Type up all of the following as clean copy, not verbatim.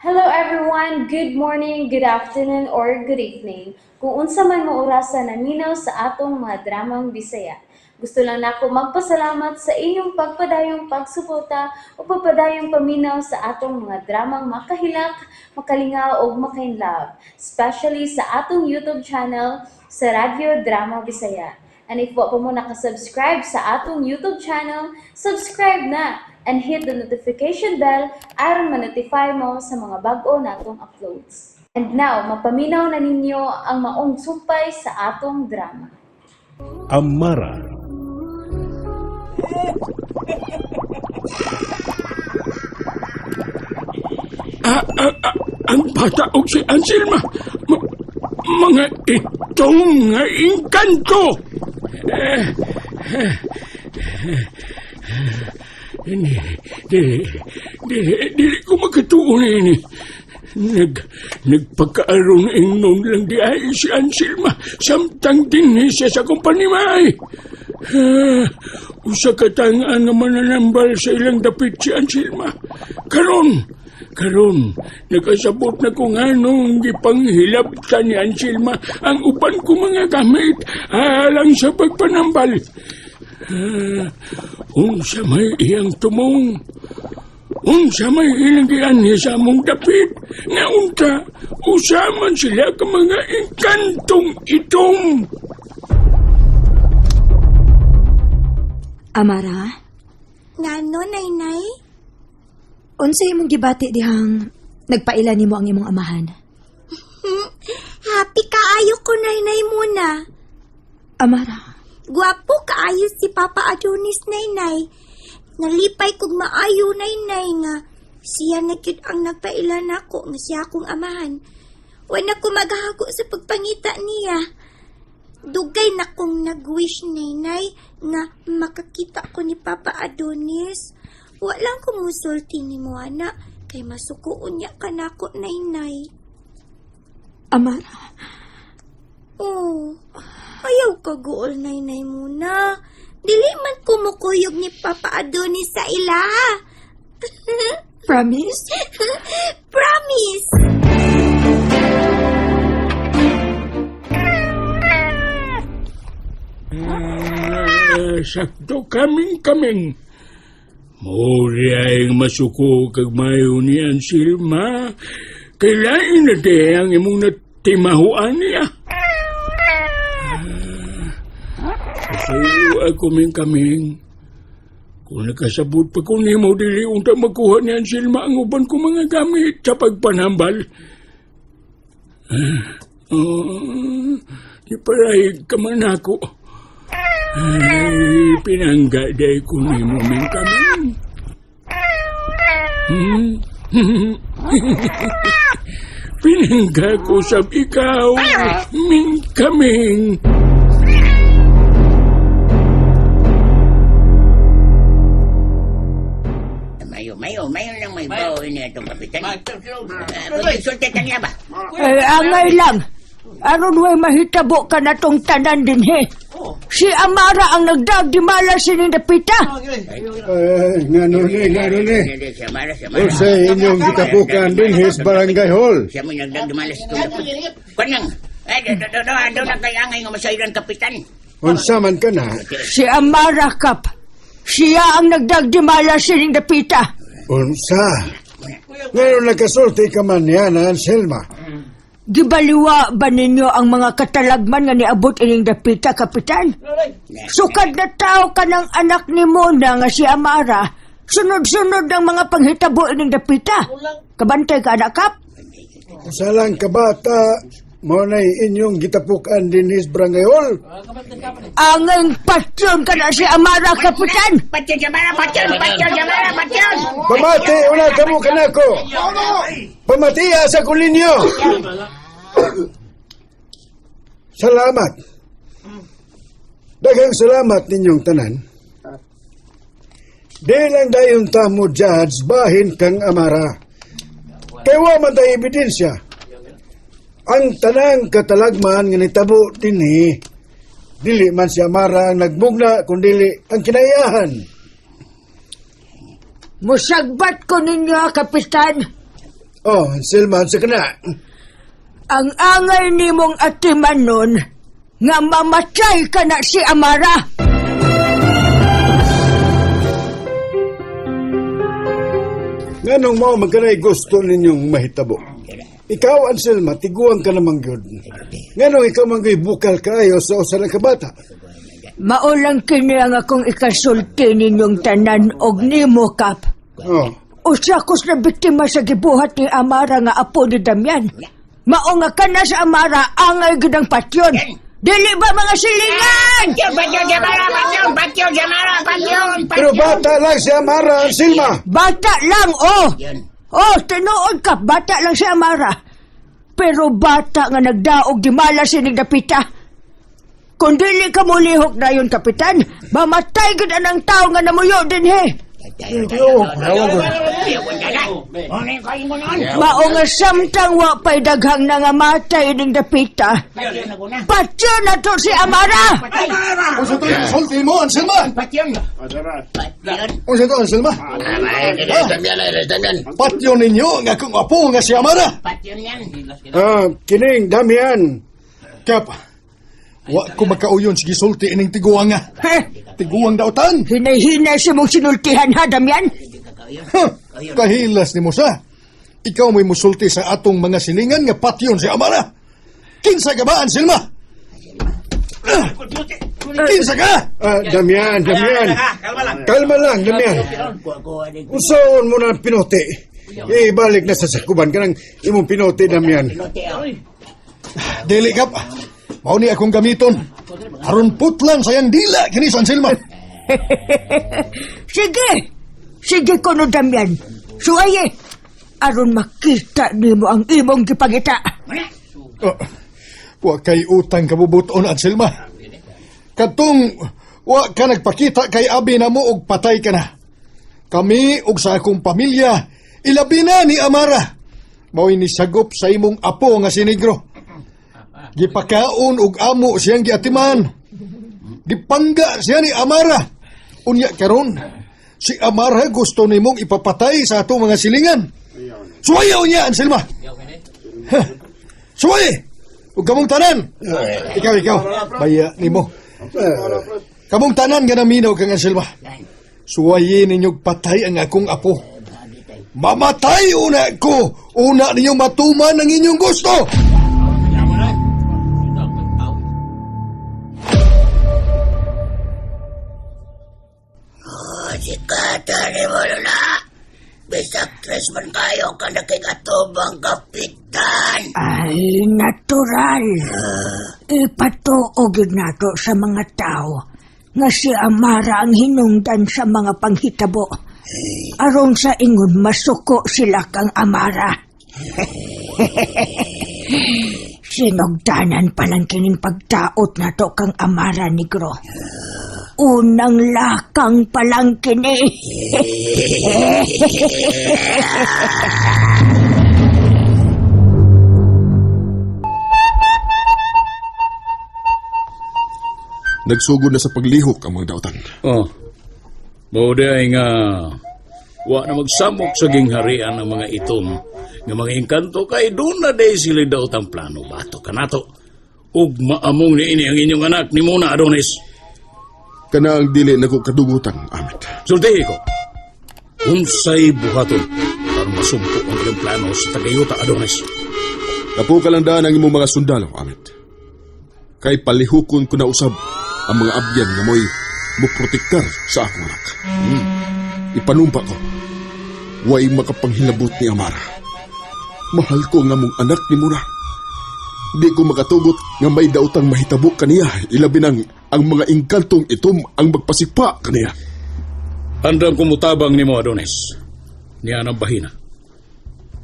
Hello everyone, good morning, good afternoon, or good evening. Kung unsa man mo orasan naminaw sa atong mga dramang Bisaya. Gusto lang nako magpasalamat sa inyong pagpadayong pagsuporta o pagpadayong paminaw sa atong mga dramang makahilak, makalingaw o makainlove, especially sa atong YouTube channel sa Radyo Drama Bisaya. And if wa pa mo nakasubscribe sa atong YouTube channel, subscribe na and hit the notification bell aron ma-notify mo sa mga bag-o natong uploads. And now, mapaminaw na ninyo ang maong sumpay sa atong drama. Amara. Ang bata o si Anselma, mga itong nga engkanto. Dili ko magkatuon ini. Nagpagkaaroon ingnon lang di ay si Anselma, samtang din siya sa kumpanimay. Usa katangaan nga mananambal sa ilang dapit si Anselma. Karon, nakasabot na kung anong gipanghilabtan ni Anselma ang uban ko mga gamit alang sa pagpanambal. Unsa may iyang tumong, unsa may ilanggian niya sa among dapit, nga unta, usaman sila ka mga engkantong itong. Amara? Ngano, Naynay? Unsay imong gibati dihang nagpaila nimo ang imong amahan? Happy kaayo ko, Naynay, muna. Amara, Gwapo kaayo si Papa Adonis, Naynay. Nalipay kog maayo, Naynay, nga siya na gyud ang nagpailan nako nga siya akong amahan. Wala ko maghahago sa pagpangita niya. Dugay na kong nag-wish, Naynay, nga makakita ko ni Papa Adonis. Walang kumusulti ni mo, anak, kay masukuon niya ka nako, Naynay. Amara, Oh, ayaw ka gool, Naynay muna. Dili man kumukuyog ni Papa Adonis sa ila. promise? Promise! Sakto kaming. Mori ay masuko kag mayo ni Anselma. Kailain na di ang imong natimahuan niya. Kasayo ako kaming. Kung nakasabot pa ko ni mo dili unta magkuha ni Anselma ang uban ko mga gamit sa pagpanambal. Iparahig ka man ako. Ay, pinangga day ko ni mo kaming. Pinangga ko sa ikaw, kaming. Mayo lang may bawo ini itong kapitan. Pagkisulti ka niya ba? Angay lang. Aron way mahitabo ka na tong tanan din he. Si Amara ang nagdagdimala sining dapita. Ngano ni. Siya mara. Unsay inyong gitapukan din his barangay hall. Siya mo nagdagdumalas itong kapitan. Kunang, doon na kay angay nga masayran kapitan. Unsa man ka na? Si Amara kap. Siya ang nagdagdimala sining dapita. Unsa? Ngayon nagkasulti ka man niya na Anselma. Gibaliwa ba ninyo ang mga katalagman nga niabot ining dapita, Kapitan? Sukad na tao ka ng anak ni Mona nga si Amara. Sunod-sunod ang mga panghitabo ining dapita. Kabantay ka, anak kap? Salang kabata, mo na inyong gitapukan din his barangay hall. Angeng patyon ka na si Amara, Kapitan! Patyon, Jamara. Pamati, una kamo kanako. Pamatiya sa kulinyo. Salamat. Daghang salamat ninyong tanan. Di lang dayon tamo judge bahin kang Amara. Kaya wa man tayo ebidensya. Ang tanang katalagman nga nitabo dinhi, dili man si Amara ang nagmugna kundi ang kinayahan. Musagbat ko ninyo, Kapitan. Oh, Selma, sa kana. Ang angay nimong atiman nun, nga mamatay ka na si Amara. Nganong mao magkanay gusto ninyong mahitabo? Ikaw, Anselma, tiguang ka namang yun. Nganong ikaw manggoy bukal kaayo sa usa ka bata? Maulang kini ang akong ikasulti ninyong tanan og nimo, Kap. Oh, Usakos na biktima sa gibuhat ni Amara nga apo ni Damian. Mao nga kana sa Amara angay gid ang patyon. Dili ba mga silingan? Patyon, Jamara, patyon, Jamara, patyon. pero bata lang si Amara, Anselma. Bata lang, oh! Oh, tinuod ka, bata lang si Amara. Pero bata nga nagdaog di mala sinig dapita. Kung dili ka mulihok na yun, Kapitan, mamatay gid anang tao nga namuyo din he. Mao nga samtang wa pa'y daghang nangamatay ning dapita. Patyo na to si Amara! Unsa to sulti mo, Anselma? Patyon. Unsa to, Anselma? Patyo ninyo nga kung apo nga si Amara. Patyon yan. Kining Damian. Kap, wa ko makauyon sige sulti ining tiguang nga. Heh, Tiguang dautan. hinay-hinay si mong sinultihan ha, Damian? Kahilas ni mo sa. Ikaw may musulti sa atong mga silingan nga patyon si Amara. Kinsa ka ba, Anselma? Kinsa ka? Damian. Kalma lang, Damian. Usaon mo na pinote. Ibalik na sa sakuban ka ng imong pinote, Damian. Dili kap. Mao ni akong gamiton. Aron putlan sayang dila kini sa Anselma. Sige kono, Damian. Suwaye, aron makita nimo ang imong gipangita. Wa kay utang kabubuton, Anselma. Katong wa ka nagpakita kay abi na mo og patay ka na. Kami og sa akong pamilya, ilabi na ni Amara. Mao'y nisagop sa imong apo nga si Negro. Gipakaon og amo siyang giatiman. Gipangga siya ni Amara. Unya karon, si Amara gusto nimong ipapatay sa ato mga silingan. Suwayaw niya, Anselma. Suway! Huwag kamong tanan. Ikaw. Baya nimo. Kamong tanan nga naminaw kang Anselma. Suwayin ninyong patay ang akong apo. Mamatay una ko. Una ninyong matuman ang inyong gusto. Sikata ni mo na. Bisak tres man kayo ka nakigatubang kapitan. Ay, natural. Ipatuog nato sa mga tao nga si Amara ang hinungdan sa mga panghitabo. Aron sa ingon masuko sila kang Amara. Sinugdanan palang kining pagtaot nato kang Amara, Negro. Unang lakang palang kini. Nagsugod na sa paglihok ang mga dautan. Oh, mauday nga wa na magsamok sa gingharian ng mga itom nga mga engkanto kay doon na day sila daw tang plano bato kanato ug maamong ni ini ang inyong anak ni Muna Adonis. Kana ang dili na ko kadugutan, Amit. Sultihi ko, unsay buhaton para masumpo ang ilang plano sa Tagayuta Adonis. Kapo kalandaan ang imong mga sundalo, Amit. Kay palihukon ko na usab ang mga abyan nga mo'y muprotektar sa akong anak. Ipanumpa ko, way makapanghilabot ni Amara. Mahal ko nga mong anak ni Mura. Di ko makatugot nga may dautang mahitabo kaniya, ilabi nang ang mga engkantong itom ang magpasipa kaniya. Handang kumutabang ni mo, Adonis. Niya ang bahina.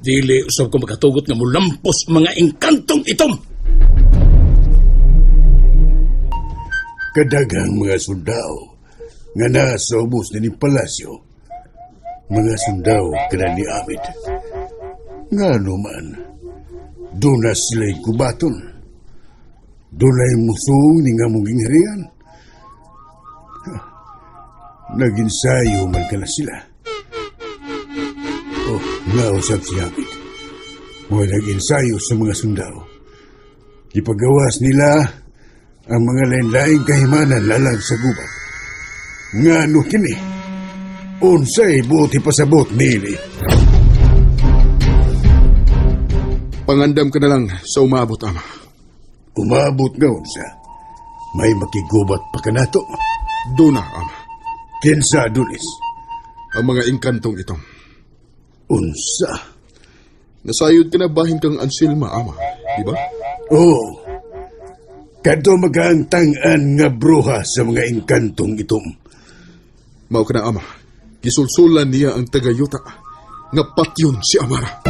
Dili usab ko makatugot nga mulampos mga engkantong itom. Kadagang mga sundao nga nasa ubos ni palasyo. Mga sundao kada ni Amit. Nga naman, doon na sila'y kubaton. Doon na yung musong ni nga mong ingharian. Nag-insayo man ka na sila. Oh, nga usap si Amit. Mo'y nag-ensayo sa mga sundalo. Ipagawas nila ang mga lain-laing kahimanan lalag sa gubat. Nga ano kini, unsay buti pasabot nili. Pangandam ka na lang sa umabot, ama. Umabot nga unsa. May makigubat pa ka nato. Doon na, ama. Kinsa dunis. Ang mga inkantong itong. Unsa. Nasayod ka na bahin kang Anselma, ama. Di ba? Oo. Kadto magaantangan nga bruha sa mga inkantong itom. Mao ka na, ama. Gisulsulan niya ang tagayuta. Nga patyon si Amara.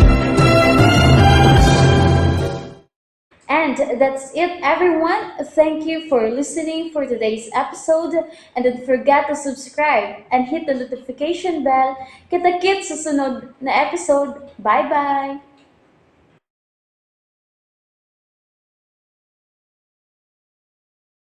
And that's it, everyone. Thank you for listening for today's episode. And don't forget to subscribe and hit the notification bell. Kita-kits sa sunod na episode. Bye-bye!